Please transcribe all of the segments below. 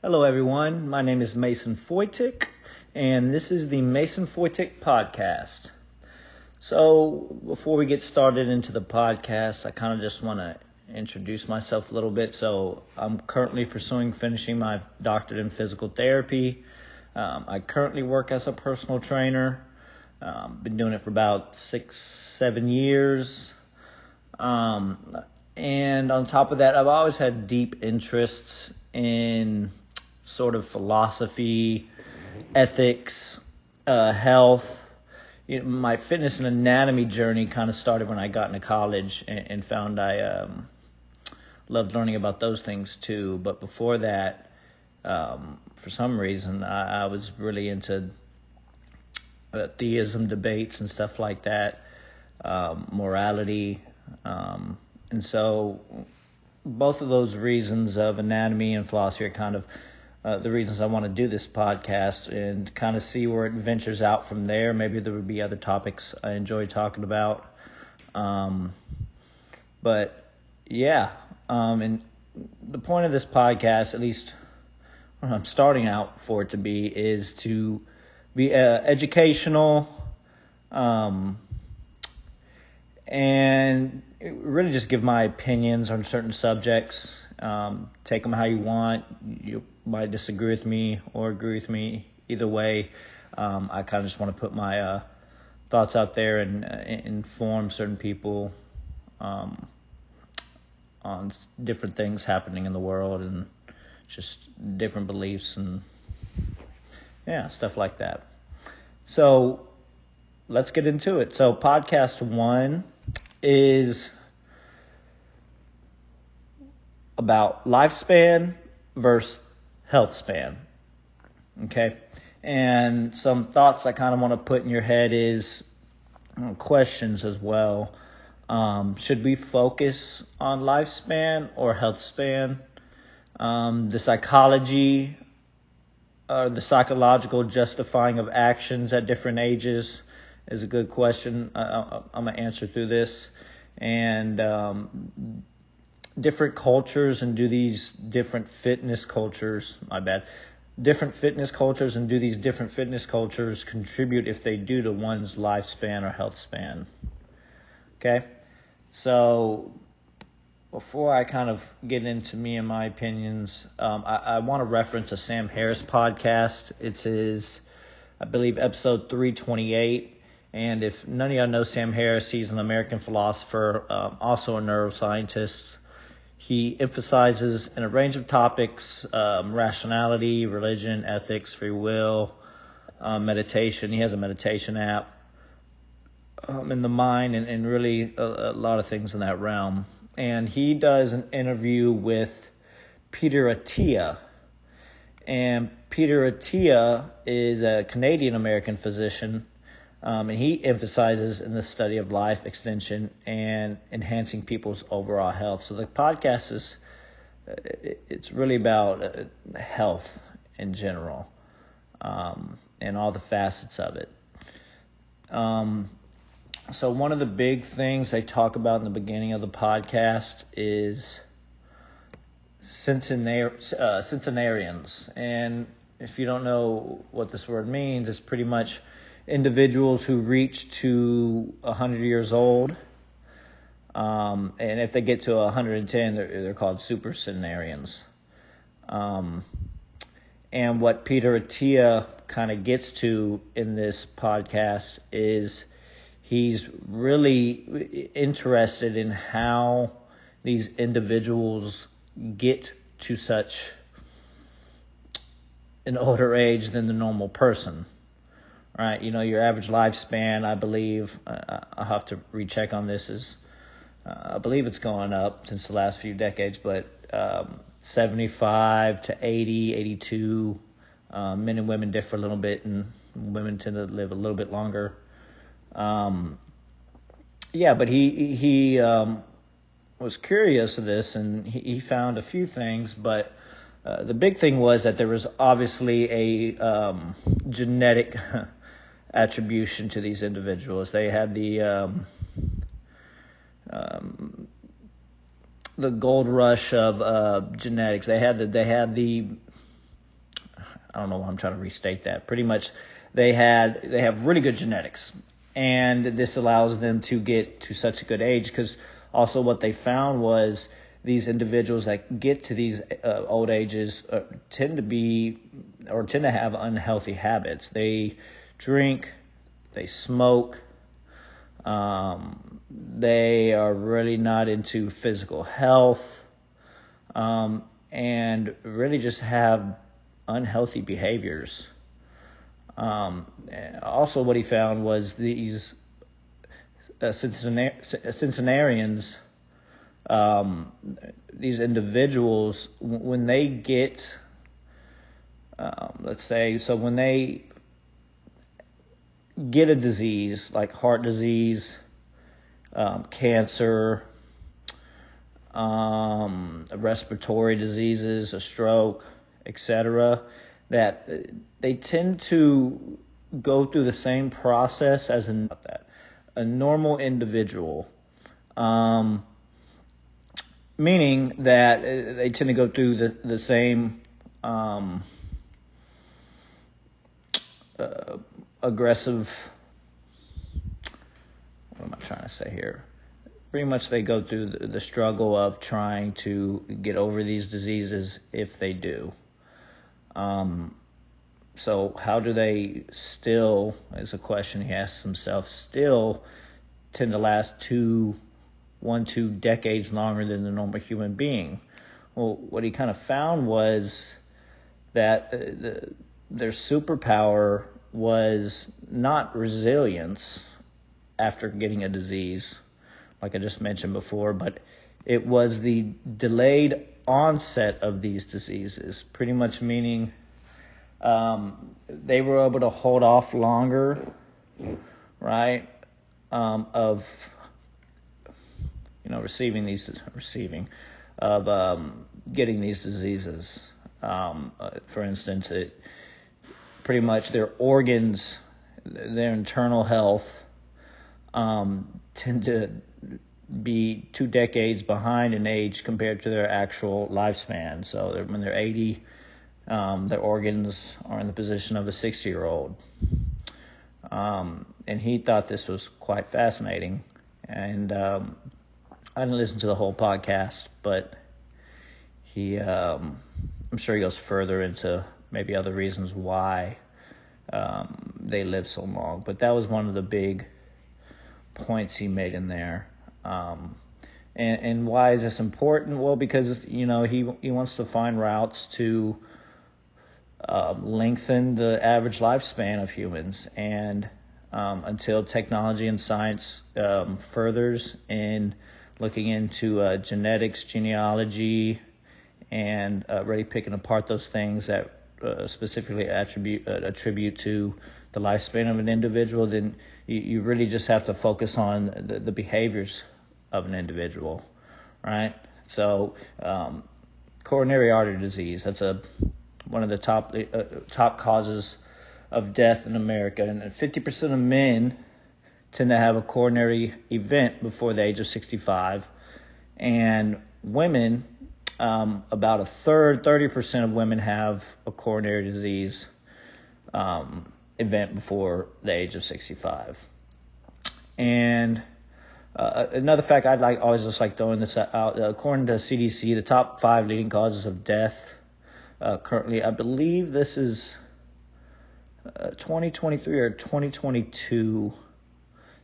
Hello, everyone. My name is Mason Foytik, and this is the Mason Foytik Podcast. So, before we get started into the podcast, I kind of just want to introduce myself a little bit. So, I'm currently finishing my doctorate in physical therapy. I currently work as a personal trainer. Been doing it for about 6-7 years. And on top of that, I've always had deep interests in sort of philosophy, ethics, health. My fitness and anatomy journey kind of started when I got into college and found I loved learning about those things too. But before that, for some reason, I was really into theism debates and stuff like that, morality. And so both of those reasons of anatomy and philosophy are kind of the reasons I want to do this podcast and kind of see where it ventures out from there. Maybe there would be other topics I enjoy talking about. But yeah, and the point of this podcast, at least what I'm starting out for it to be, is to be educational, and really just give my opinions on certain subjects. Take them how you want. You might disagree with me or agree with me. Either way, I kind of just want to put my thoughts out there and inform certain people on different things happening in the world and just different beliefs and stuff like that. So let's get into it. So podcast 1 is about lifespan versus health span. Okay. And some thoughts I kind of want to put in your head is questions as well. Should we focus on lifespan or health span? The psychology, the psychological justifying of actions at different ages is a good question. I'm going to answer through this. And different cultures and do these different fitness cultures, different fitness cultures and do these different fitness cultures contribute, if they do, to one's lifespan or health span. Okay? So before I kind of get into me and my opinions, I want to reference a Sam Harris podcast. It's his, I believe, episode 328. And if none of y'all know Sam Harris, he's an American philosopher, also a neuroscientist. He emphasizes in a range of topics, rationality, religion, ethics, free will, meditation. He has a meditation app, in the mind, and really a lot of things in that realm. And he does an interview with Peter Attia. And Peter Attia is a Canadian-American physician. And he emphasizes in the study of life extension and enhancing people's overall health. So the podcast it's really about health in general, and all the facets of it. So one of the big things I talk about in the beginning of the podcast is centenarians. And if you don't know what this word means, it's pretty much individuals who reach to 100 years old, and if they get to 110, they're called supercentenarians. And what Peter Attia kind of gets to in this podcast is he's really interested in how these individuals get to such an older age than the normal person. Right, your average lifespan, I believe, I'll have to recheck on this, I believe it's gone up since the last few decades, but 75 to 80, 82, men and women differ a little bit, and women tend to live a little bit longer. But he was curious of this, and he found a few things, but the big thing was that there was obviously a genetic attribution to these individuals. They had the gold rush of genetics. They had the I don't know why I'm trying to restate that. Pretty much they have really good genetics, and this allows them to get to such a good age, because also what they found was these individuals that get to these old ages tend to have unhealthy habits. They drink, they smoke, they are really not into physical health, and really just have unhealthy behaviors. Also, what he found was these centenarians, these individuals, when they get, when they get a disease like heart disease, cancer, respiratory diseases, a stroke, etc., that they tend to go through the same process as a normal individual, meaning that they tend to go through the same aggressive, what am I trying to say here? Pretty much they go through the struggle of trying to get over these diseases if they do. So how do they still, is a question he asks himself, still tend to last 2 decades longer than the normal human being? Well, what he kind of found was that their superpower was not resilience after getting a disease, like I just mentioned before, but it was the delayed onset of these diseases, pretty much meaning they were able to hold off longer, right, of getting these diseases. For instance, pretty much their organs, their internal health, tend to be 2 decades behind in age compared to their actual lifespan. So when they're 80, their organs are in the position of a 60-year-old. And he thought this was quite fascinating. And I didn't listen to the whole podcast, but I'm sure he goes further into maybe other reasons why they live so long. But that was one of the big points he made in there. And why is this important? Well, because he wants to find routes to lengthen the average lifespan of humans, and until technology and science furthers in looking into genetics, genealogy, and really picking apart those things that specifically attribute to the lifespan of an individual, then you really just have to focus on the behaviors of an individual, right? So coronary artery disease, that's one of the top causes of death in America, and 50% of men tend to have a coronary event before the age of 65, and women, about a third, 30% of women have a coronary disease event before the age of 65. And another fact always just like throwing this out, according to CDC, the top 5 leading causes of death currently, I believe this is 2023 or 2022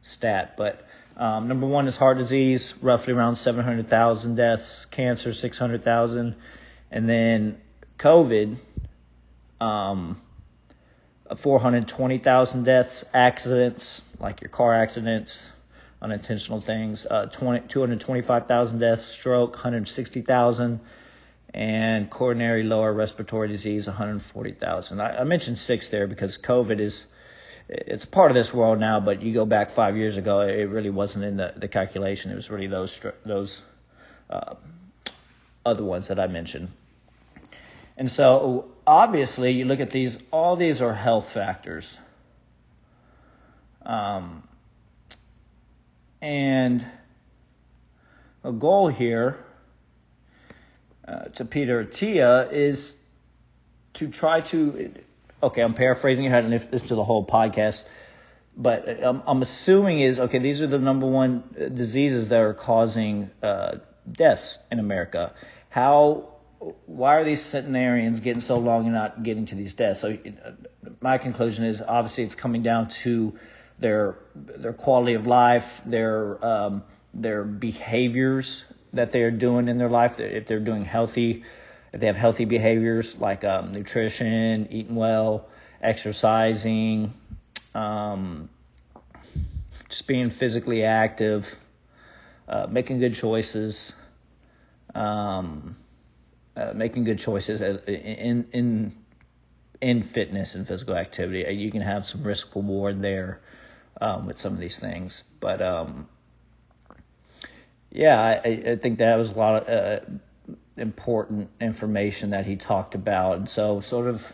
stat, but number 1 is heart disease, roughly around 700,000 deaths, cancer 600,000, and then COVID, 420,000 deaths, accidents like your car accidents, unintentional things, 225,000 deaths, stroke 160,000, and coronary lower respiratory disease 140,000. I mentioned 6 there because COVID it's a part of this world now, but you go back 5 years ago, it really wasn't in the calculation. It was really those other ones that I mentioned. And so obviously you look at these, all these are health factors. And a goal here to Peter Attia is to try to, okay, I'm paraphrasing, you hadn't listened to the whole podcast, but I'm assuming is, okay, these are the number one diseases that are causing deaths in America. Why are these centenarians getting so long and not getting to these deaths? So my conclusion is obviously it's coming down to their quality of life, their behaviors that they are doing in their life. If they're doing healthy, if they have healthy behaviors like nutrition, eating well, exercising, just being physically active, making good choices, in fitness and physical activity. You can have some risk reward there with some of these things. But I think that was a lot of important information that he talked about. And so sort of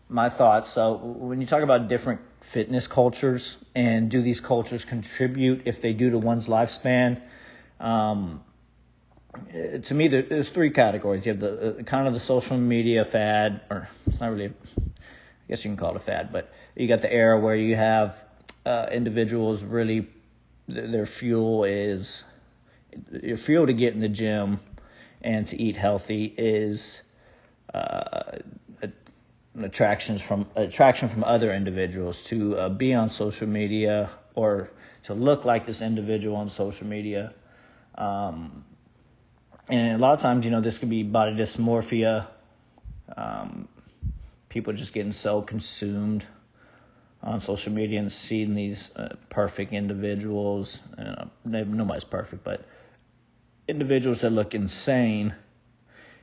my thoughts. So when you talk about different fitness cultures and do these cultures contribute, if they do, to one's lifespan, to me, there's three categories. You have the kind of the social media fad, or it's not really, I guess you can call it a fad, but you got the era where you have individuals really, their fuel is, your fuel to get in the gym and to eat healthy is attraction from other individuals, to be on social media or to look like this individual on social media. And a lot of times, this could be body dysmorphia. People just getting so consumed on social media and seeing these perfect individuals. Nobody's perfect, but individuals that look insane.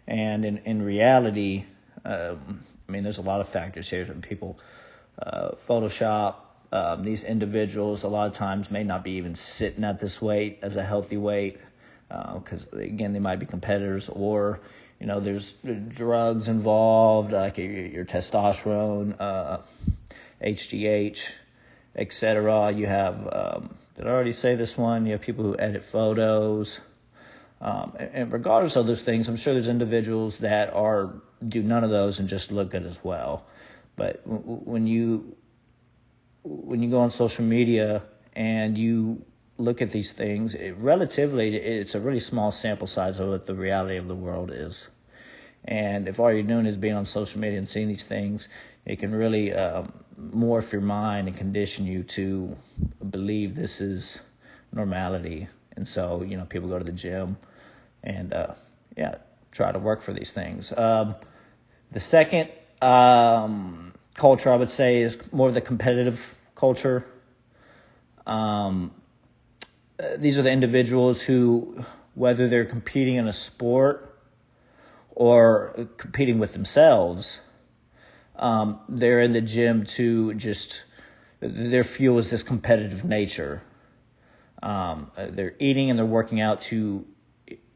And in reality, there's a lot of factors here. People Photoshop these individuals. A lot of times may not be even sitting at this weight as a healthy weight. Because again, they might be competitors, or there's drugs involved, like your testosterone, HGH, etc. You have, did I already say this one? You have people who edit photos, and regardless of those things, I'm sure there's individuals that do none of those and just look good as well. But when you go on social media and you look at these things, it's a really small sample size of what the reality of the world is. And if all you're doing is being on social media and seeing these things, it can really morph your mind and condition you to believe this is normality. And so, people go to the gym and, try to work for these things. The second culture, I would say, is more of the competitive culture. These are the individuals who, whether they're competing in a sport or competing with themselves, they're in the gym to their fuel is this competitive nature. They're eating and they're working out to,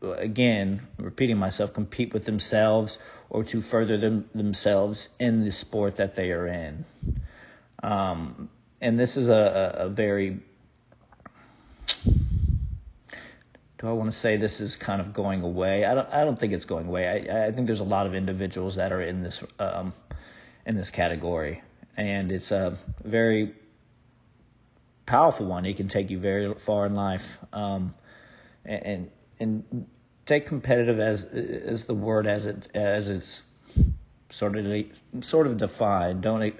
again, repeating myself, compete with themselves or to further themselves in the sport that they are in. And this is a very, do I want to say this is kind of going away? I don't think it's going away. I think there's a lot of individuals that are in this category, and it's a very powerful one. It can take you very far in life, and take competitive as the word as it's sort of defined. What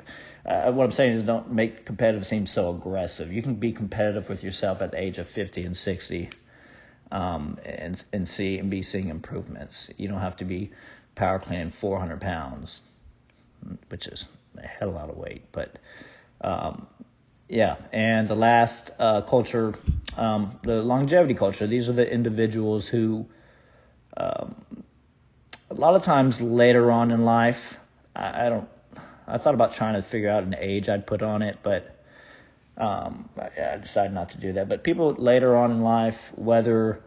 I'm saying is, don't make competitive seem so aggressive. You can be competitive with yourself at the age of 50 and 60. And be seeing improvements. You don't have to be power cleaning 400 pounds, which is a hell of a lot of weight. But and the last culture, the longevity culture. These are the individuals who, a lot of times later on in life, I thought about trying to figure out an age I'd put on it, but I decided not to do that. But people later on in life, whether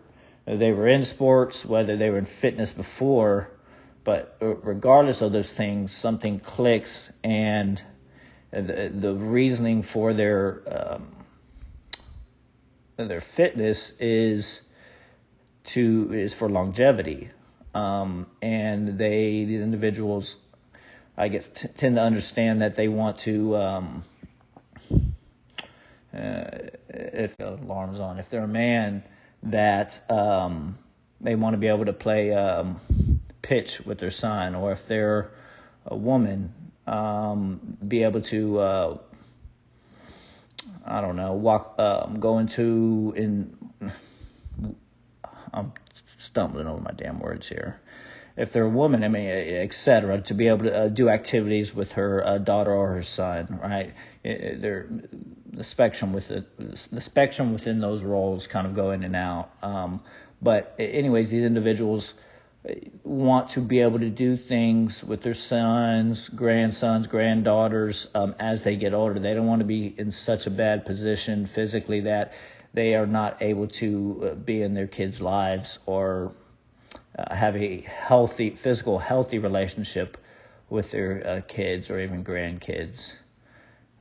they were in sports, whether they were in fitness before, but regardless of those things, something clicks, and the reasoning for their fitness is for longevity. And these individuals I guess, tend to understand that they want to, if the alarm's on, if they're a man, that they want to be able to play pitch with their son, or if they're a woman, be able to, I don't know, I'm stumbling over my damn words here. If they're a woman, I mean, etc., to be able to do activities with her daughter or her son, right? The spectrum within those roles kind of go in and out. But anyways, these individuals want to be able to do things with their sons, grandsons, granddaughters as they get older. They don't want to be in such a bad position physically that they are not able to be in their kids' lives or have a healthy relationship with their kids or even grandkids.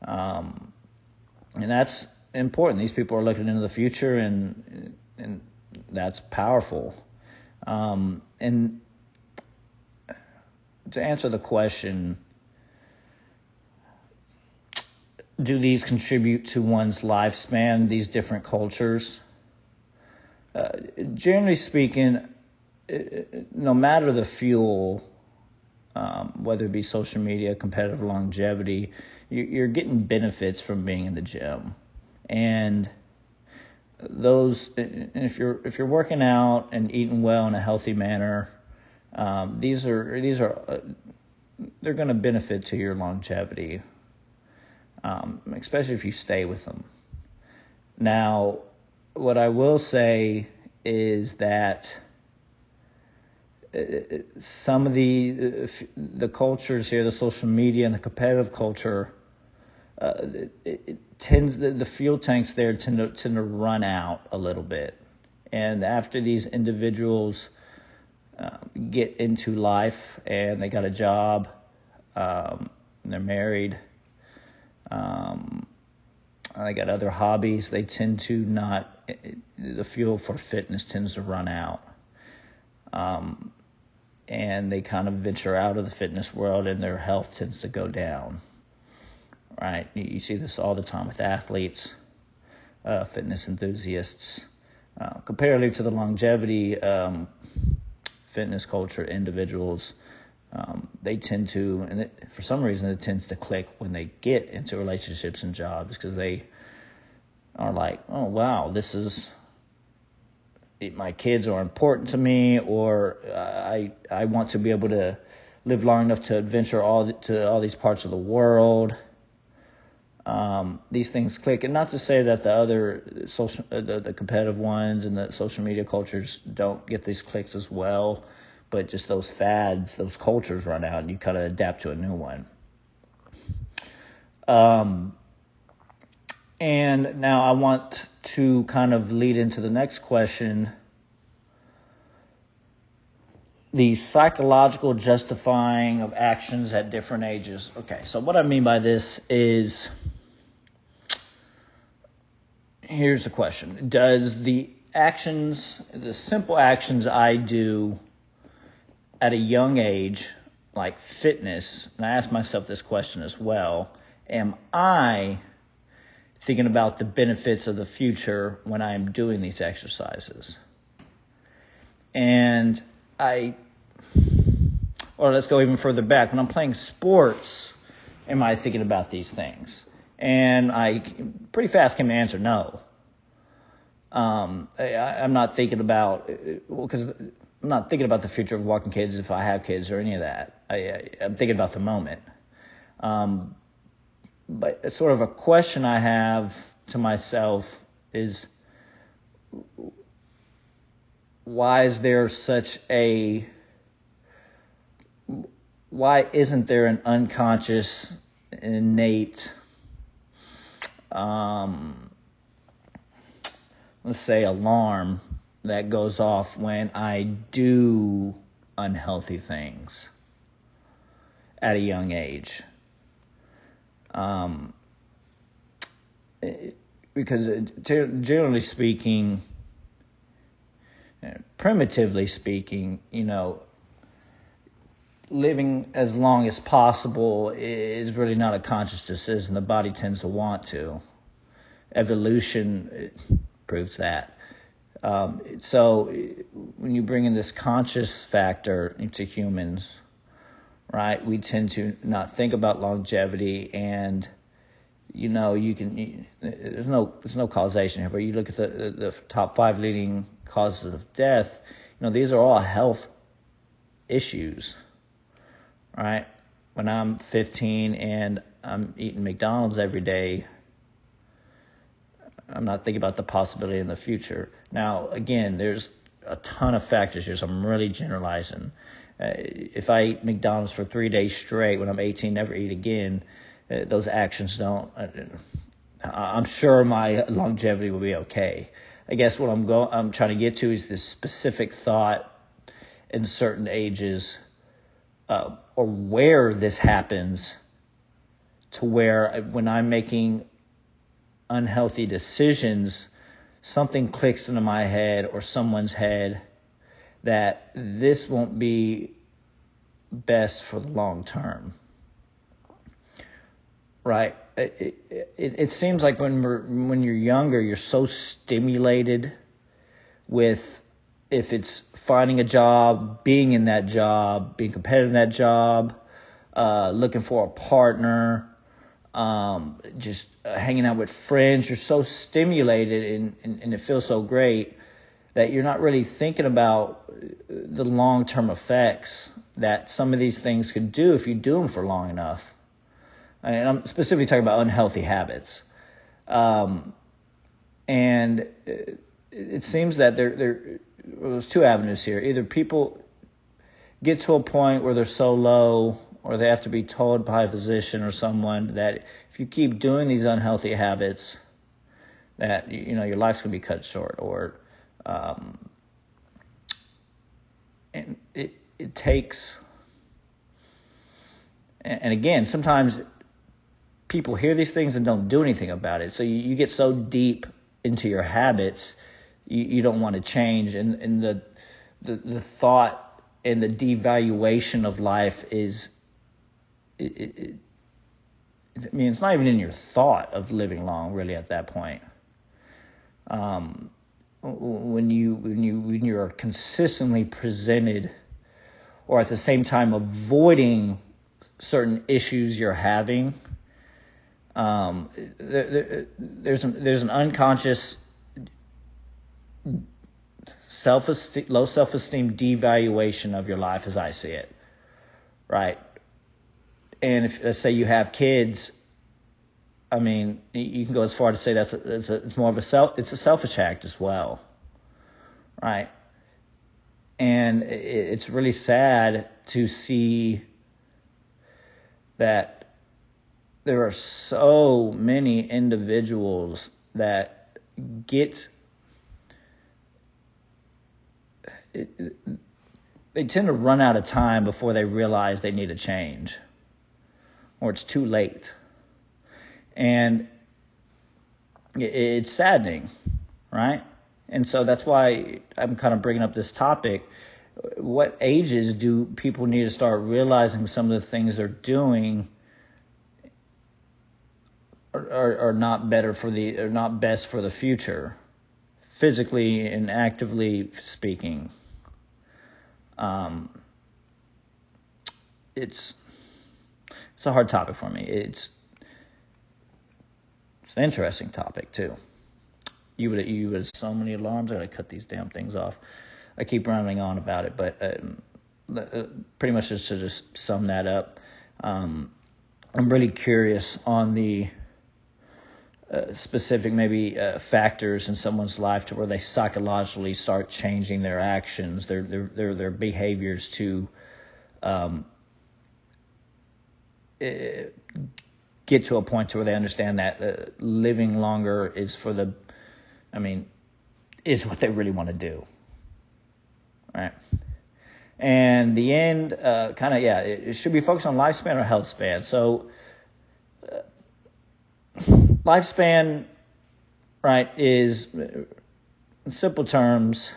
And that's important. These people are looking into the future, and that's powerful. And to answer the question, do these contribute to one's lifespan, these different cultures? Generally speaking, no matter the fuel, whether it be social media, competitive longevity, you're getting benefits from being in the gym. And if you're working out and eating well in a healthy manner, these are they're going to benefit to your longevity, especially if you stay with them. Now, what I will say is that some of the cultures here, the social media and the competitive culture, the fuel tanks there tend to run out a little bit. And after these individuals get into life and they got a job, and they're married, they got other hobbies, they tend to the fuel for fitness tends to run out. And they kind of venture out of the fitness world and their health tends to go down. Right? You see this all the time with athletes, fitness enthusiasts. Comparatively to the longevity fitness culture individuals, they tend to, and for some reason it tends to click when they get into relationships and jobs, because they are like, oh wow, my kids are important to me, or I want to be able to live long enough to adventure to all these parts of the world. These things click, and not to say that the other the competitive ones and the social media cultures don't get these clicks as well, but just those fads, those cultures run out, and you kind of adapt to a new one. And now I want to kind of lead into the next question: the psychological justifying of actions at different ages. Okay, so what I mean by this is, here's the question. Does the simple actions I do at a young age, like fitness, and I ask myself this question as well, am I thinking about the benefits of the future when I'm doing these exercises? And or let's go even further back. When I'm playing sports, am I thinking about these things? And I pretty fast came to answer no. I'm not thinking about, because I'm not thinking about the future of walking kids if I have kids or any of that. I'm thinking about the moment. But it's sort of a question I have to myself is, why isn't there an unconscious, innate, let's say, alarm that goes off when I do unhealthy things at a young age? Because generally speaking, primitively speaking, living as long as possible is really not a conscious decision. The body tends to want to. Evolution proves that. So when you bring in this conscious factor into humans, right, we tend to not think about longevity, and there's no causation here, but you look at the top 5 leading causes of death. These are all health issues, right? When I'm 15 and I'm eating McDonald's every day, I'm not thinking about the possibility in the future. Now, again, there's a ton of factors here, so I'm really generalizing. If I eat McDonald's for 3 days straight when I'm 18, never eat again, those actions don't. I'm sure my longevity will be okay. I guess what I'm trying to get to is this specific thought in certain ages, or where this happens, to where when I'm making unhealthy decisions, something clicks into my head or someone's head that this won't be best for the long term, right? It seems like when you're younger, you're so stimulated with, if it's finding a job, being in that job, being competitive in that job, looking for a partner, just hanging out with friends. You're so stimulated and it feels so great that you're not really thinking about the long-term effects that some of these things could do if you do them for long enough. And I'm specifically talking about unhealthy habits. And it seems that there's 2 avenues here. Either people get to a point where they're so low, or they have to be told by a physician or someone that if you keep doing these unhealthy habits, that your life's going to be cut short. Or and it takes, and again, sometimes people hear these things and don't do anything about it. So you get so deep into your habits, you don't want to change, and the thought and the devaluation of life is, it's not even in your thought of living long, really, at that point. When you're consistently presented, or at the same time avoiding certain issues you're having, there's an unconscious low self-esteem devaluation of your life, as I see it, right? And if, let's say, you have kids, you can go as far to say it's more of it's a selfish act as well, right? And it's really sad to see that there are so many individuals that they tend to run out of time before they realize they need a change, or it's too late. And it's saddening, right? And so that's why I'm kind of bringing up this topic. What ages do people need to start realizing some of the things they're doing are not not best for the future, physically and actively speaking? It's a hard topic for me. It's an interesting topic too. You would so many alarms. I gotta cut these damn things off. I keep rambling on about it, but pretty much just to sum that up, I'm really curious on the specific factors in someone's life to where they psychologically start changing their actions, their behaviors to get to a point to where they understand that living longer is is what they really want to do, right? And the end, it should be focused on lifespan or health span. So lifespan, right, is, in simple terms,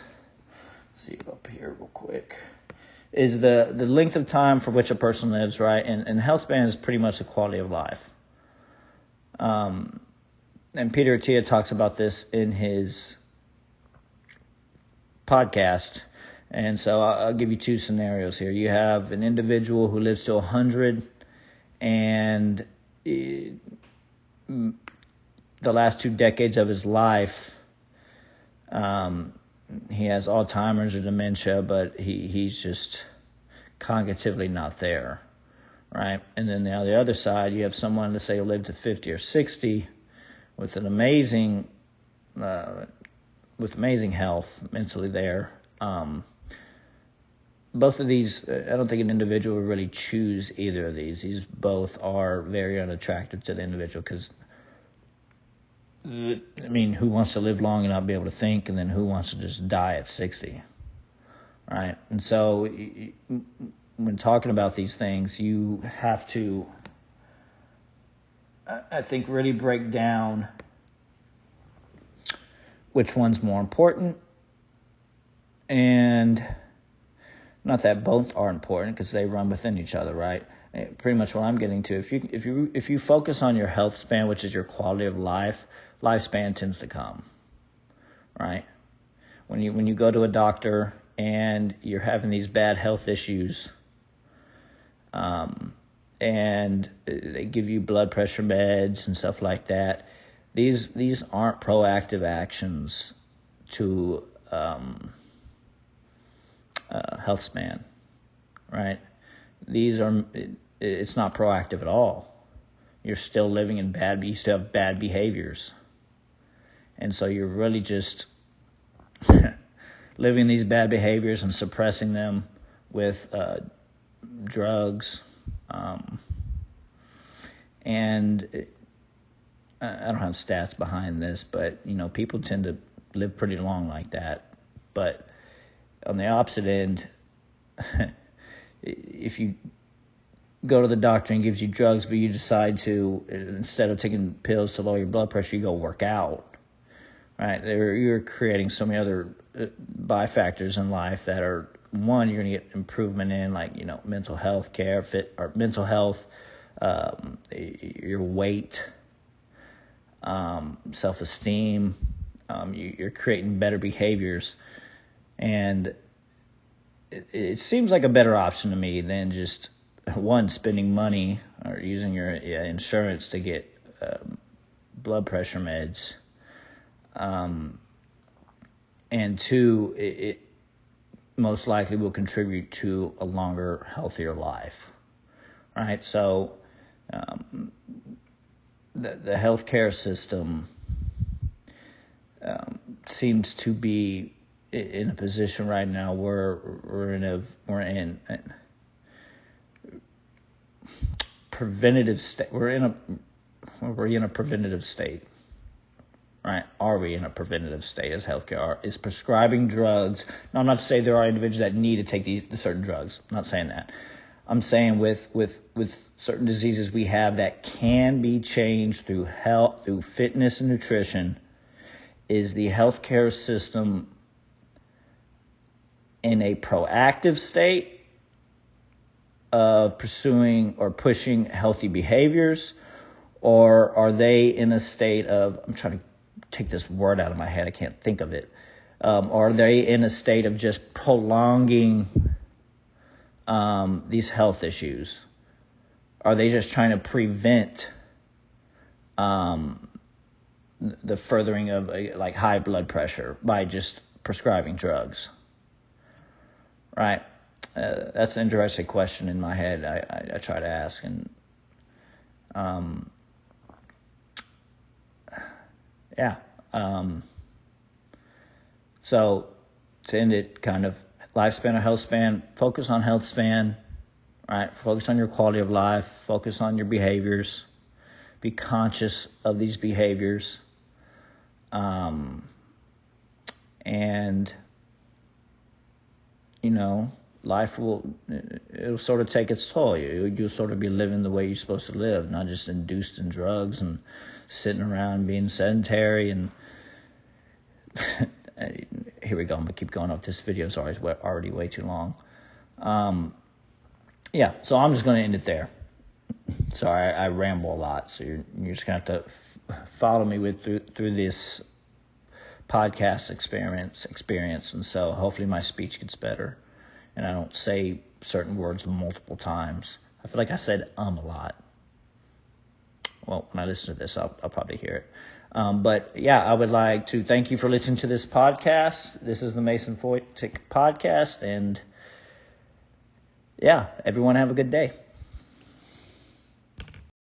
let's see up here real quick, is the length of time for which a person lives, right? And health span is pretty much the quality of life. And Peter Attia talks about this in his podcast. And so I'll give you two scenarios here. You have an individual who lives to 100, and the last 2 decades of his life, he has Alzheimer's or dementia, but he's just cognitively not there, right? And then on the other side, you have someone, let's say, who lived to 50 or 60 with an amazing health, mentally there. Both of these, I don't think an individual would really choose either of these. These both are very unattractive to the individual because, I mean, who wants to live long and not be able to think, and then who wants to just die at 60, right? And so when talking about these things, you have to, I think, really break down which one's more important. And not that both are important, because they run within each other, right? Pretty much what I'm getting to. If you focus on your health span, which is your quality of life, lifespan tends to come, right? When you go to a doctor and you're having these bad health issues, and they give you blood pressure meds and stuff like that, these aren't proactive actions to health span, right? It's not proactive at all. You're still living you still have bad behaviors. And so you're really just living these bad behaviors and suppressing them with drugs. And I don't have stats behind this, but, people tend to live pretty long like that. But on the opposite end, if you go to the doctor and gives you drugs, but you decide to, instead of taking pills to lower your blood pressure, you go work out, right? You're creating so many other bifactors in life that are, one, you're going to get improvement in, like, mental health care, mental health, your weight, self-esteem. You're creating better behaviors. And it seems like a better option to me than just, one, spending money or using your insurance to get blood pressure meds. And two, it most likely will contribute to a longer, healthier life, right? So the healthcare system seems to be in a position right now where we're in a preventative state. We're in a preventative state, right? Are we in a preventative state as healthcare? Is prescribing drugs? Now, I'm not to say there are individuals that need to take the certain drugs. I'm not saying that. I'm saying with certain diseases we have that can be changed through health, through fitness and nutrition. Is the healthcare system in a proactive state of pursuing or pushing healthy behaviors, or are they in a state of, I'm trying to take this word out of my head, I can't think of it, are they in a state of just prolonging these health issues? Are they just trying to prevent the furthering of like high blood pressure by just prescribing drugs? Right? That's an interesting question in my head. I try to ask, and so to end it, kind of lifespan or health span, focus on health span, right? Focus on your quality of life, focus on your behaviors, be conscious of these behaviors, and life it'll sort of take its toll. You'll sort of be living the way you're supposed to live, not just induced in drugs and sitting around being sedentary. And here we go. I'm gonna keep going off. This video is already way too long. Yeah, so I'm just going to end it there. Sorry, I ramble a lot, so you're just going to have to follow me through this podcast experience, and so hopefully my speech gets better, and I don't say certain words multiple times. I feel like I said a lot. Well, when I listen to this, I'll probably hear it. But yeah, I would like to thank you for listening to this podcast. This is the Mason Foytik podcast, and yeah, everyone have a good day.